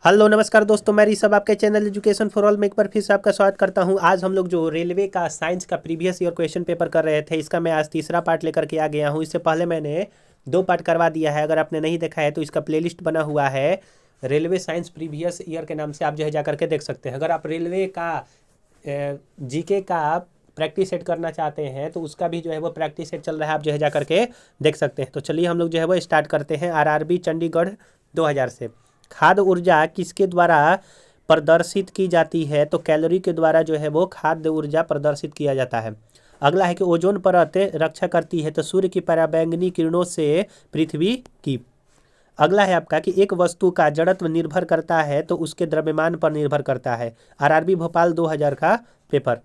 Hello नमस्कार दोस्तों, मैं ऋषभ आपके चैनल एजुकेशन फॉर ऑल में एक बार फिर से आपका स्वागत करता हूं। आज हम लोग जो रेलवे का साइंस का प्रीवियस ईयर क्वेश्चन पेपर कर रहे थे, इसका मैं आज तीसरा पार्ट लेकर के आ गया हूं। इससे पहले मैंने 2 पार्ट करवा दिया है। अगर आपने नहीं देखा है तो इसका प्लेलिस्ट बना हुआ है रेलवे साइंस प्रीवियस ईयर के नाम से, आप जो है जा करके देख सकते हैं। अगर आप रेलवे का जीके का प्रैक्टिस सेट करना चाहते हैं तो उसका भी जो है वो प्रैक्टिस सेट चल रहा है, आप जो है जा करके देख सकते हैं। तो चलिए हम लोग जो है वो स्टार्ट करते हैं आरआरबी चंडीगढ़ 2000 से। खाद्य ऊर्जा किसके द्वारा प्रदर्शित की जाती है? तो कैलोरी के द्वारा जो है वो खाद्य ऊर्जा प्रदर्शित किया जाता है। अगला है कि ओजोन परत रक्षा करती है तो सूर्य की पराबैंगनी किरणों से पृथ्वी की। अगला है आपका कि एक वस्तु का जड़त्व निर्भर करता है तो उसके द्रव्यमान पर निर्भर करता है। आरआरबी भोपाल 2000 का पेपर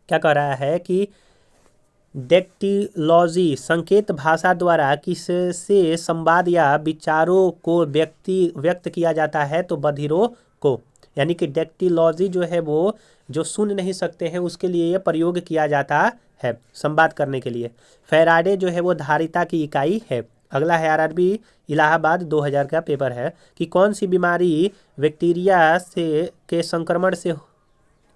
क्या कह रहा है कि डेक्टिलॉजी संकेत भाषा द्वारा किससे संवाद या विचारों को व्यक्त किया जाता है? तो बधिरों को। यानी कि डेक्टिलॉजी जो है वो जो सुन नहीं सकते हैं उसके लिए ये प्रयोग किया जाता है, संवाद करने के लिए। फैराडे जो है वो धारिता की इकाई है। अगला है आरआरबी इलाहाबाद 2000 का पेपर है कि कौन सी बीमारी बैक्टीरिया से के संक्रमण से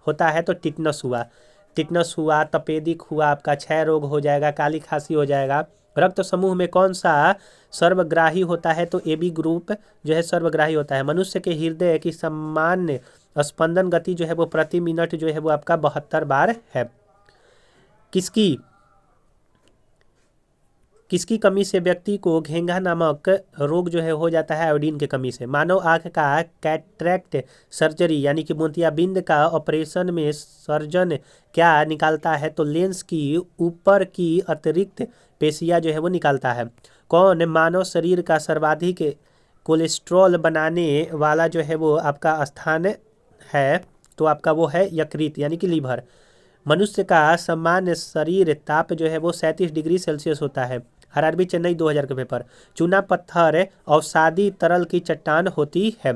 होता है? तो टिटनस हुआ, तपेदिक हुआ, आपका क्षय रोग हो जाएगा, काली खांसी हो जाएगा। रक्त समूह में कौन सा सर्वग्राही होता है? तो एबी ग्रुप जो है सर्वग्राही होता है। मनुष्य के हृदय की सामान्य स्पंदन गति जो है वो प्रति मिनट जो है वो आपका 72 बार है। किसकी किसकी कमी से व्यक्ति को घेंघा नामक रोग जो है हो जाता है? आयोडीन की कमी से। मानव आंख का कैटरेक्ट सर्जरी यानी कि मोतियाबिंद का ऑपरेशन में सर्जन क्या निकालता है? तो लेंस की ऊपर की अतिरिक्त पेशियां जो है वो निकालता है। कौन मानव शरीर का सर्वाधिक कोलेस्ट्रॉल बनाने वाला जो है वो आपका स्थान है? तो आपका वो है यकृत यानी कि लीवर। मनुष्य का सामान्य शरीर ताप जो है वो 37 डिग्री सेल्सियस होता है। आरआरबी चेन्नई 2000 के पेपर। चूना पत्थर अवसादी तरल की चट्टान होती है।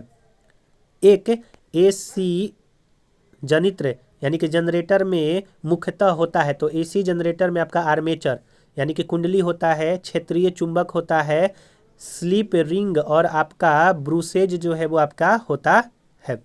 एक एसी जनित्र यानी कि जनरेटर में मुख्यतः होता है। तो एसी जनरेटर में आपका आर्मेचर यानी कि कुंडली होता है, क्षेत्रीय चुंबक होता है, स्लिप रिंग और आपका ब्रूसेज जो है वो आपका होता है।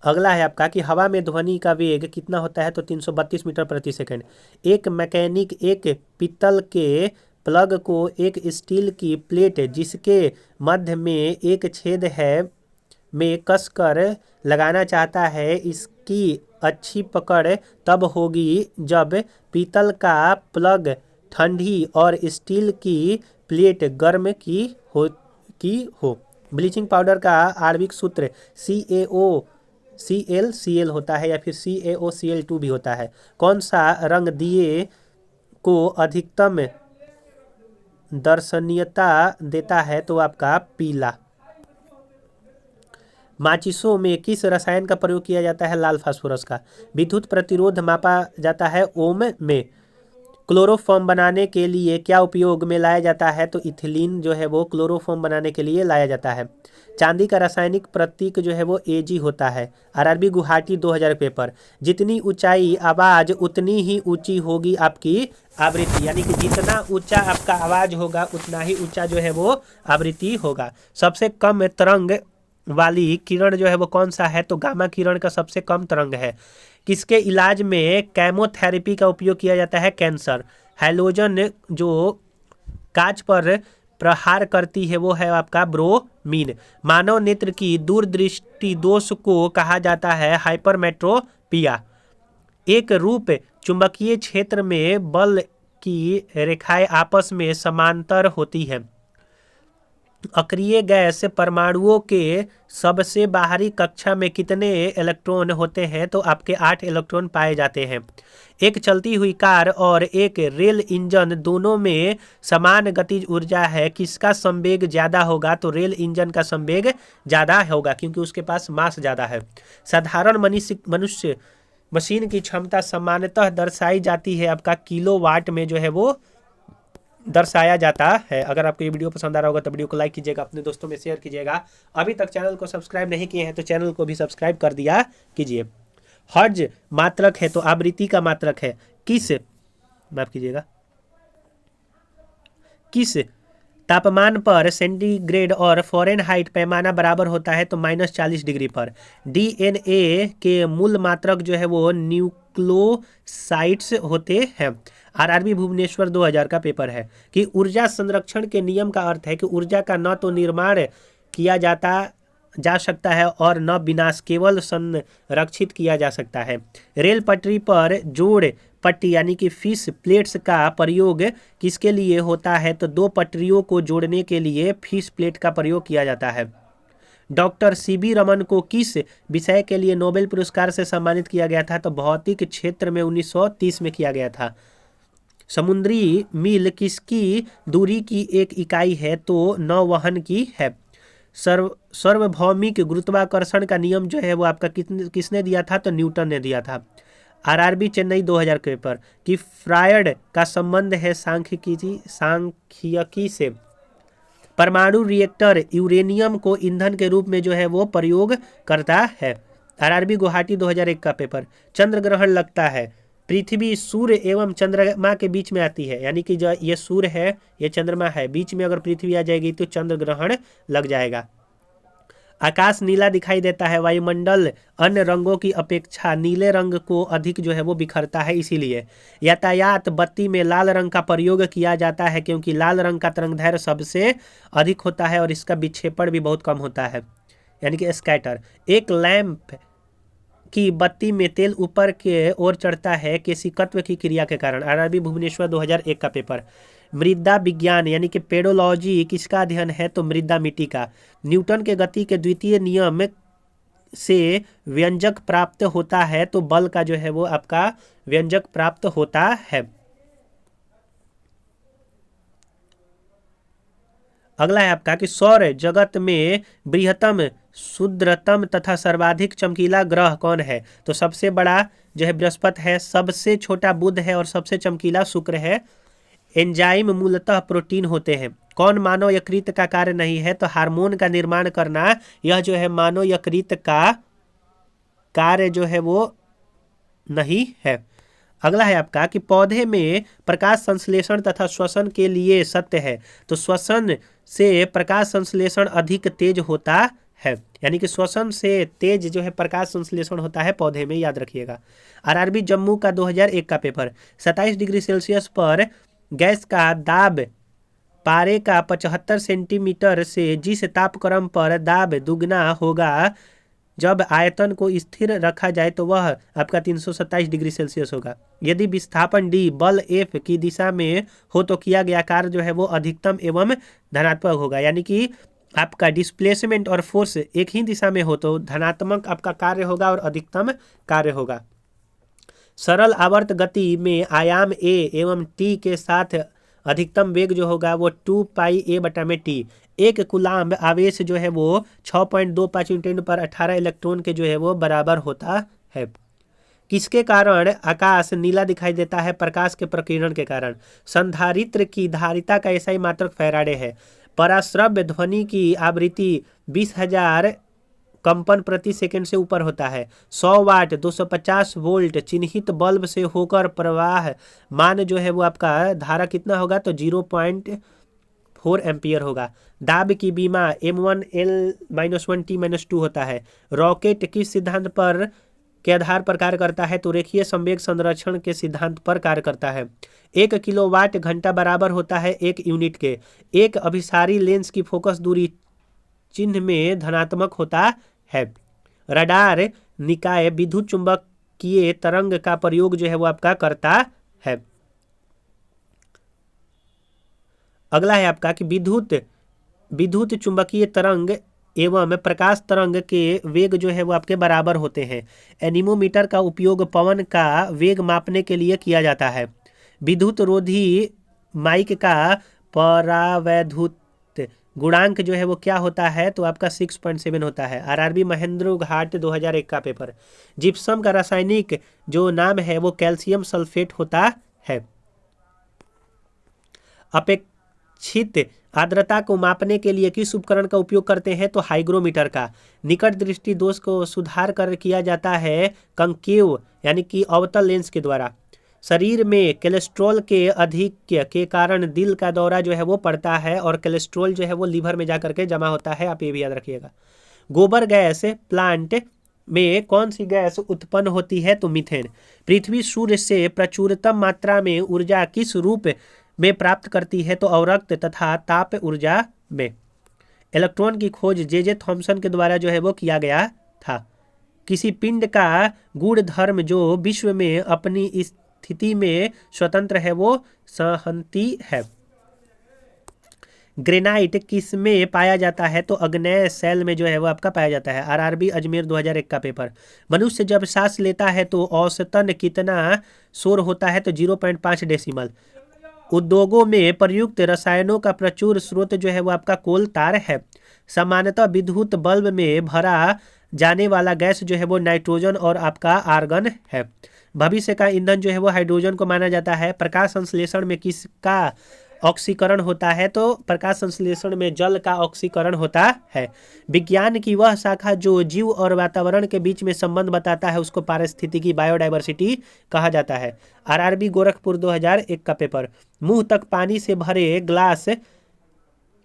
अगला है आपका कि हवा में ध्वनि का वेग कितना होता है? तो 332 मीटर प्रति सेकंड। एक मैकेनिक एक पीतल के प्लग को एक स्टील की प्लेट जिसके मध्य में एक छेद है में कसकर लगाना चाहता है। इसकी अच्छी पकड़ तब होगी जब पीतल का प्लग ठंडी और स्टील की प्लेट गर्म की हो। ब्लीचिंग पाउडर का आणविक सूत्र CaOCl होता है या फिर CaOCl2 भी होता है। कौन सा रंग दिए को अधिकतम दर्शनीयता देता है? तो आपका पीला। माचिसों में किस रसायन का प्रयोग किया जाता है? लाल फास्फोरस का। विद्युत प्रतिरोध मापा जाता है ओम में। क्लोरोफॉर्म बनाने के लिए क्या उपयोग में लाया जाता है? तो इथिलीन जो है वो क्लोरोफॉर्म बनाने के लिए लाया जाता है। चांदी का रासायनिक प्रतीक जो है वो Ag होता है। RRB Guwahati 2000 paper. जितनी ऊंचाई आवाज उतनी ही ऊंची होगी आपकी आवृत्ति, यानी कि जितना ऊंचा आपका आवाज होगा उतना ही ऊंचा जो है वो आवृत्ति होगा। सबसे कम तरंग वाली किरण जो है वो कौन सा है? तो गामा किरण का सबसे कम तरंग है। किसके इलाज में केमोथेरेपी का उपयोग किया जाता है? कैंसर। हैलोजन जो कांच पर प्रहार करती है वो है आपका ब्रोमीन। मानव नेत्र की दूरदृष्टि दोष को कहा जाता है हाइपरमेट्रोपिया। एक रूप चुंबकीय क्षेत्र में बल की रेखाएं आपस में समांतर होती है। अक्रिय गैस परमाणुओं के सबसे बाहरी कक्षा में कितने इलेक्ट्रॉन होते हैं? तो आपके 8 इलेक्ट्रॉन पाए जाते हैं। एक चलती हुई कार और एक रेल इंजन दोनों में समान गतिज ऊर्जा है, किसका संवेग ज्यादा होगा? तो रेल इंजन का संवेग ज्यादा होगा क्योंकि उसके पास मास ज्यादा है। साधारण मनुष्य मशीन की क्षमता सामान्यतः दर्शाई जाती है आपका किलोवाट में जो है वो दर्शाया जाता है। अगर आपको ये वीडियो पसंद आ रहा होगा तो वीडियो को लाइक कीजिएगा, अपने दोस्तों में शेयर कीजिएगा। अभी तक चैनल को सब्सक्राइब नहीं किए हैं तो चैनल को भी सब्सक्राइब कर दिया कीजिए। हर्ज मात्रक है तो आवृत्ति का मात्रक है। किस माफ कीजिएगा किस तापमान पर सेंटीग्रेड और फ़ारेनहाइट पैमाना बराबर होता है तो -40 डिग्री पर। डीएनए के मूल मात्रक जो है वो न्यूक्लियोसाइड्स होते हैं। आरआरबी भुवनेश्वर 2000 का पेपर है कि ऊर्जा संरक्षण के नियम का अर्थ है कि ऊर्जा का न तो निर्माण किया जा सकता है और न विनाश, केवल संरक्षित किया जा सकता है। रेल पटरी पर जोड़ पट्टी यानी कि फिश प्लेट्स का प्रयोग किसके लिए होता है तो दो पटरियों को जोड़ने के लिए फिश प्लेट का प्रयोग किया जाता है। डॉक्टर सीबी रमन को किस विषय के लिए नोबेल पुरस्कार से सम्मानित किया गया था तो भौतिक क्षेत्र में 1930 में किया गया था। समुद्री मील किसकी दूरी की एक इकाई है तो नौवहन की है। सार्वभौमिक गुरुत्वाकर्षण का नियम जो है वो आपका किसने दिया था तो न्यूटन ने दिया था। आरआरबी चेन्नई 2000 के पेपर कि फ्रायड का संबंध है सांख्यिकी से। परमाणु रिएक्टर यूरेनियम को ईंधन के रूप में जो है वो प्रयोग करता है। आरआरबी गुवाहाटी 2001 का पेपर चंद्र ग्रहण लगता है। पृथ्वी सूर्य एवं चंद्रमा के बीच में आती है, यानी कि जो ये सूर्य है ये चंद्रमा है, बीच में अगर पृथ्वी आ जाएगी तो चंद्र ग्रहण लग जाएगा। आकाश नीला दिखाई देता है। वायुमंडल अन्य रंगों की अपेक्षा नीले रंग को अधिक जो है वो बिखरता है, इसीलिए यातायात बत्ती में लाल रंग का प्रयोग किया जाता है क्योंकि लाल रंग का तरंगदैर्घ्य सबसे अधिक होता है और इसका विक्षेपण भी बहुत कम होता है, यानी कि स्कैटर। एक लैंप की बत्ती में तेल ऊपर के ओर चढ़ता है केशिकत्व की क्रिया के कारण। आरआरबी भुवनेश्वर 2001 का पेपर मृदा विज्ञान यानी कि पेडोलॉजी किसका अध्ययन है तो मृदा मिट्टी का। न्यूटन के गति के द्वितीय नियम से व्यंजक प्राप्त होता है तो बल का जो है वो आपका व्यंजक प्राप्त होता है। अगला है आपका कि सौर जगत में बृहत्तम, क्षुद्रतम तथा सर्वाधिक चमकीला ग्रह कौन है तो सबसे बड़ा जो है बृहस्पति है, सबसे छोटा बुध है और सबसे चमकीला शुक्र है। एंजाइम मूलतः प्रोटीन होते हैं। कौन मानव यकृत का कार्य नहीं है तो हार्मोन का निर्माण करना, यह जो है मानव यकृत का कार्य जो है वो नहीं है। अगला है आपका कि पौधे में प्रकाश संश्लेषण तथा श्वसन के लिए सत्य है तो श्वसन से प्रकाश संश्लेषण अधिक तेज होता है, यानी कि श्वसन से तेज जो है प्रकाश संश्लेषण होता है पौधे में, याद रखिएगा। आरआरबी जम्मू का 2001 का पेपर 27 डिग्री सेल्सियस पर गैस का दाब पारे का 75 सेंटीमीटर से जिस तापक्रम पर दाब दुगना होगा जब आयतन को स्थिर रखा जाए तो वह आपका 327 डिग्री सेल्सियस होगा। यदि विस्थापन डी बल एफ की दिशा में हो तो किया गया कार्य जो है वो अधिकतम एवं धनात्मक होगा, यानी कि आपका डिस्प्लेसमेंट और फोर्स एक ही दिशा में हो तो धनात्मक आपका कार्य होगा और अधिकतम कार्य होगा। सरल आवर्त गति में आयाम ए एवं टी के साथ अधिकतम वेग जो होगा वो 2πa/t। एक कूलाम्ब आवेश जो है वो 6.25 न्यूटन पर 18 इलेक्ट्रॉन के जो है वो बराबर होता है। किसके कारण आकाश नीला दिखाई देता है? प्रकाश के प्रकीर्णन के कारण। संधारित्र की धारिता का एसआई मात्रक फैराडे है। पराश्रव्य ध्वनि की आवृत्ति 20,000 कंपन प्रति सेकंड से ऊपर होता है। 100 वाट 250 वोल्ट चिन्हित बल्ब से होकर प्रवाह मान जो है वो आपका धारा कितना होगा तो 0.4 एम्पियर होगा। दाब की बीमा m1l-1t-2 होता है। रॉकेट किस सिद्धांत पर के आधार पर कार्य करता है तो रेखीय संवेग संरक्षण के सिद्धांत पर कार्य करता है। 1 किलोवाट घंटा बराबर होता है 1 यूनिट के। एक अभिसारी लेंस की फोकस दूरी चिन्ह में धनात्मक होता है। रडार निकाय विद्युत चुंबकीय तरंग का प्रयोग जो है वो आपका करता है। अगला है आपका कि विद्युत चुंबकीय तरंग एवं प्रकाश तरंग के वेग जो है वो आपके बराबर होते हैं। एनीमोमीटर का उपयोग पवन का वेग मापने के लिए किया जाता है। विद्युत रोधी माइक का परावैद्युत गुणांक जो है वो क्या होता है तो आपका 6.7 होता है। आरआरबी महेंद्र घाट 2001 का पेपर। जिप्सम का रासायनिक जो नाम है वो कैल्शियम सल्फेट होता है। अपेक्षित आर्द्रता को मापने के लिए किस उपकरण का उपयोग करते हैं तो हाइग्रोमीटर का। निकट दृष्टि दोष को सुधार कर किया जाता है कंकेव यानी कि अवतल लेंस के द्वारा। शरीर में कोलेस्ट्रॉल के अधिक्य के कारण दिल का दौरा जो है वो पड़ता है और कोलेस्ट्रॉल जो है वो लीवर में जा करके जमा होता है, आप ये भी याद रखिएगा। गोबर गैस प्लांट में कौन सी गैस उत्पन्न होती है? तो मीथेन। पृथ्वी सूर्य से प्रचुरतम मात्रा में ऊर्जा किस रूप में प्राप्त करती है? तो अवरक्त तथा ताप ऊर्जा में। इलेक्ट्रॉन की खोज जे थॉमसन के द्वारा जो है वो किया गया था। किसी पिंड का गुण धर्म जो विश्व में अपनी स्थिति में स्वतंत्र है वो सहंती है। ग्रेनाइट किस में पाया जाता है? तो अग्नेय सेल में जो है वो आपका पाया जाता है। आरआरबी अजमेर 2001 का पेपर। मनुष्य जब सांस लेता है तो औसतन कितना शोर होता है? तो 0.5 डेसिमल। उद्योगों में प्रयुक्त रसायनों का प्रचुर स्रोत जो है वो आपका कोल तार है। सामान्यतः विद्युत बल्ब में भरा जाने वाला गैस जो है वो नाइट्रोजन और आपका आर्गन है। भविष्य का ईंधन जो है वो हाइड्रोजन को माना जाता है। प्रकाश संश्लेषण में किसका ऑक्सीकरण होता है? तो प्रकाश संश्लेषण में जल का ऑक्सीकरण होता है। विज्ञान की वह शाखा जो जीव और वातावरण के बीच में संबंध बताता है उसको पारिस्थितिकी बायोडाइवर्सिटी कहा जाता है। आरआरबी गोरखपुर 2001 का पेपर। मुंह तक पानी से भरे ग्लास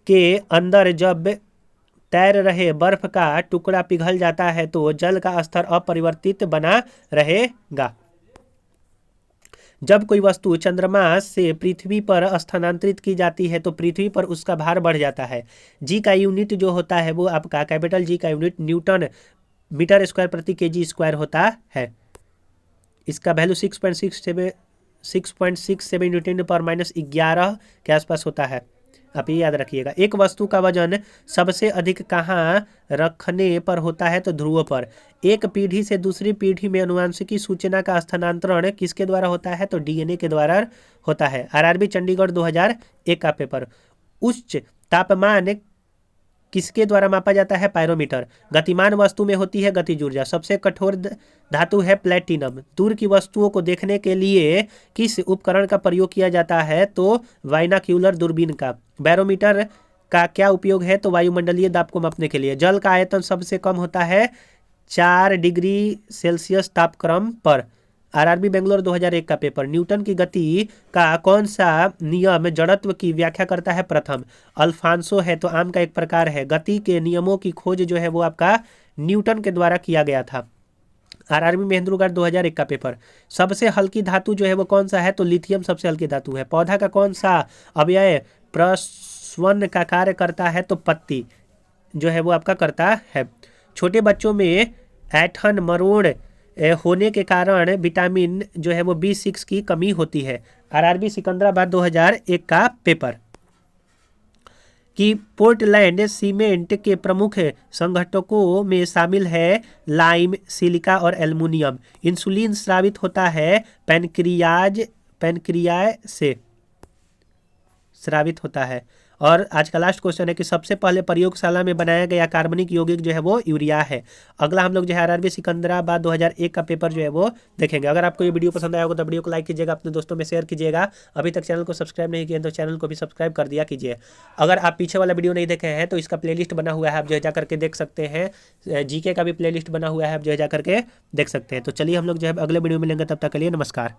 के अंदर जब तैर रहे बर्फ का टुकड़ा पिघल जाता है तो जल का स्तर अपरिवर्तित बना रहेगा। जब कोई वस्तु चंद्रमा से पृथ्वी पर स्थानांतरित की जाती है तो पृथ्वी पर उसका भार बढ़ जाता है। जी का यूनिट जो होता है वो आपका कैपिटल जी का यूनिट न्यूटन मीटर स्क्वायर प्रति केजी स्क्वायर होता है। इसका वैल्यू 6.67 न्यूटन पर -11 के आसपास होता है। आप ये याद रखिएगा। एक वस्तु का वजन सबसे अधिक कहाँ रखने पर होता है? तो ध्रुव पर। एक पीढ़ी से दूसरी पीढ़ी में अनुवांशिकी सूचना का स्थानांतरण किसके द्वारा होता है? तो डीएनए के द्वारा होता है। आरआरबी चंडीगढ़ 2001 का पेपर। उच्च तापमान किसके द्वारा मापा जाता है? पायरोमीटर। गतिमान वस्तु में होती है गतिज ऊर्जा। सबसे कठोर धातु है प्लेटिनम। दूर की वस्तुओं को देखने के लिए किस उपकरण का प्रयोग किया जाता है? तो बाइनोक्यूलर दूरबीन का। बैरोमीटर का क्या उपयोग है? तो वायुमंडलीय दाब को मापने के लिए। जल का आयतन सबसे कम होता है 4 डिग्री सेल्सियस तापक्रम पर। आरआरबी बेंगलोर 2001 का पेपर। न्यूटन की गति का कौन सा नियम जड़त्व की व्याख्या करता है? प्रथम। अल्फांसो है तो आम का एक प्रकार है। गति के नियमों की खोज जो है वो आपका न्यूटन के द्वारा किया गया था। आरआरबी महेंद्रगढ़ 2001 का पेपर। सबसे हल्की धातु जो है वो कौन सा है? तो लिथियम सबसे हल्की धातु है। पौधा का कौन सा अवयव प्रस्वन का कार्य करता है? तो पत्ती जो है वो आपका करता है। छोटे बच्चों में ऐंठन मरोड़ होने के कारण विटामिन जो है वो B6 की कमी होती है। आरआरबी सिकंदराबाद 2001 का पेपर। कि पोर्टलैंड सीमेंट के प्रमुख संघटकों में शामिल है लाइम, सिलिका और एल्युमिनियम। इंसुलिन स्रावित होता है पैनक्रियाज से स्रावित होता है। और आज का लास्ट क्वेश्चन है कि सबसे पहले प्रयोगशाला में बनाया गया कार्बनिक यौगिक जो है वो यूरिया है। अगला हम लोग जो है आरआरबी सिकंदराबाद 2001 का पेपर जो है वो देखेंगे। अगर आपको ये वीडियो पसंद आया होगा तो वीडियो को लाइक कीजिएगा, अपने दोस्तों में शेयर कीजिएगा। अभी तक चैनल को सब्सक्राइब नहीं किया तो चैनल को भी सब्सक्राइब कर दिया कीजिए। अगर आप पीछे वाला वीडियो नहीं देखे हैं तो इसका प्लेलिस्ट बना हुआ है, आप जो है जा करके देख सकते हैं। जीके का भी प्लेलिस्ट बना हुआ है, आप जो है जा करके देख सकते हैं। तो चलिए हम लोग जो है अगले वीडियो में मिलेंगे, तब तक के लिए नमस्कार।